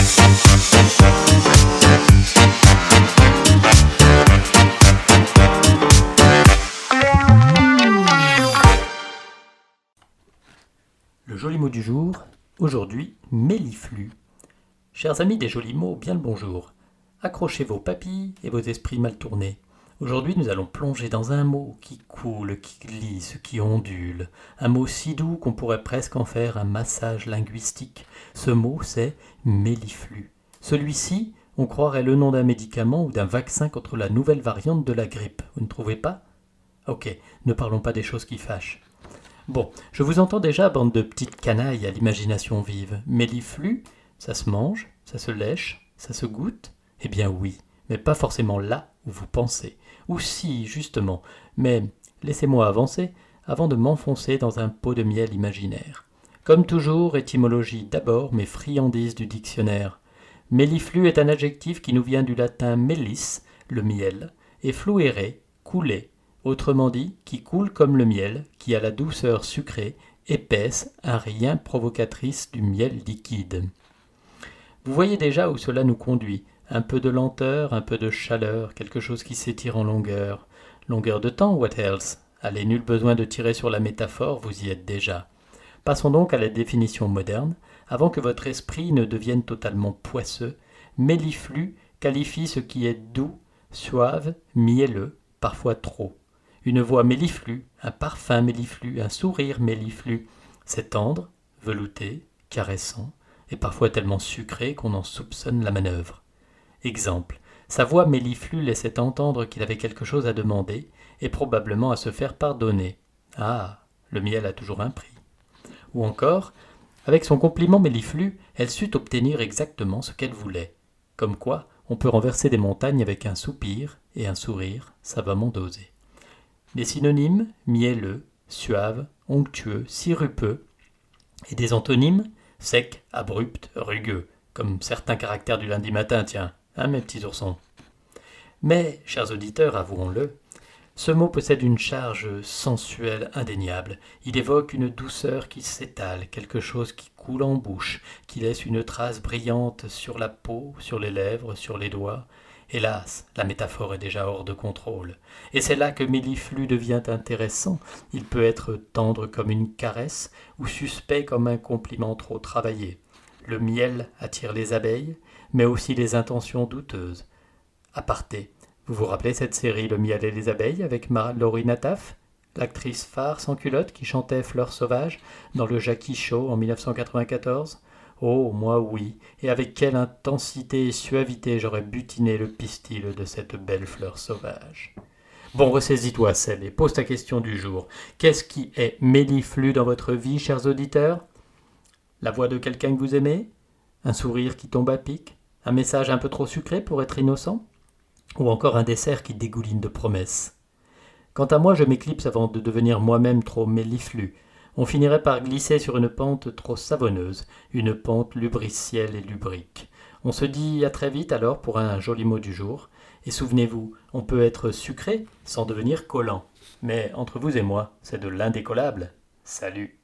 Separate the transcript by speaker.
Speaker 1: Le joli mot du jour, aujourd'hui, méliflu. Chers amis des jolis mots, bien le bonjour. Accrochez vos papilles et vos esprits mal tournés. Aujourd'hui, nous allons plonger dans un mot qui coule, qui glisse, qui ondule. Un mot si doux qu'on pourrait presque en faire un massage linguistique. Ce mot, c'est méliflu. Celui-ci, on croirait le nom d'un médicament ou d'un vaccin contre la nouvelle variante de la grippe. Vous ne trouvez pas ? Ok, ne parlons pas des choses qui fâchent. Bon, je vous entends déjà, bande de petites canailles à l'imagination vive. Méliflu, ça se mange, ça se lèche, ça se goûte ? Eh bien oui, mais pas forcément là où vous pensez. Ou si, justement, mais laissez-moi avancer avant de m'enfoncer dans un pot de miel imaginaire. Comme toujours, étymologie d'abord, mais friandise du dictionnaire. Méliflu est un adjectif qui nous vient du latin mellis, le miel, et fluere, couler. Autrement dit, qui coule comme le miel, qui a la douceur sucrée, épaisse, un rien provocatrice du miel liquide. Vous voyez déjà où cela nous conduit. Un peu de lenteur, un peu de chaleur, quelque chose qui s'étire en longueur. Longueur de temps, what else ? Allez, nul besoin de tirer sur la métaphore, vous y êtes déjà. Passons donc à la définition moderne, avant que votre esprit ne devienne totalement poisseux. Méliflu qualifie ce qui est doux, suave, mielleux, parfois trop. Une voix méliflue, un parfum méliflu, un sourire méliflu. C'est tendre, velouté, caressant, et parfois tellement sucré qu'on en soupçonne la manœuvre. Exemple, sa voix méliflue laissait entendre qu'il avait quelque chose à demander, et probablement à se faire pardonner. Ah, le miel a toujours un prix. Ou encore, avec son compliment méliflu, elle sut obtenir exactement ce qu'elle voulait. Comme quoi, on peut renverser des montagnes avec un soupir et un sourire savamment dosé. Des synonymes, mielleux, suave, onctueux, sirupeux, et des antonymes, sec, abrupt, rugueux, comme certains caractères du lundi matin, tiens, hein mes petits oursons. Mais, chers auditeurs, avouons-le, ce mot possède une charge sensuelle indéniable. Il évoque une douceur qui s'étale, quelque chose qui coule en bouche, qui laisse une trace brillante sur la peau, sur les lèvres, sur les doigts. Hélas, la métaphore est déjà hors de contrôle. Et c'est là que méliflu devient intéressant. Il peut être tendre comme une caresse ou suspect comme un compliment trop travaillé. Le miel attire les abeilles, mais aussi les intentions douteuses. Aparté, vous vous rappelez cette série Le miel et les abeilles avec Laurie Nataf, l'actrice phare sans culotte qui chantait Fleurs sauvages dans le Jackie Show en 1994 ? Oh, moi oui, et avec quelle intensité et suavité j'aurais butiné le pistil de cette belle fleur sauvage. Bon, ressaisis-toi, Celle, et pose ta question du jour. Qu'est-ce qui est méliflu dans votre vie, chers auditeurs ? La voix de quelqu'un que vous aimez ? Un sourire qui tombe à pic ? Un message un peu trop sucré pour être innocent ? Ou encore un dessert qui dégouline de promesses ? Quant à moi, je m'éclipse avant de devenir moi-même trop méliflu. On finirait par glisser sur une pente trop savonneuse, une pente lubricielle et lubrique. On se dit à très vite alors pour un joli mot du jour. Et souvenez-vous, on peut être sucré sans devenir collant. Mais entre vous et moi, c'est de l'indécollable. Salut.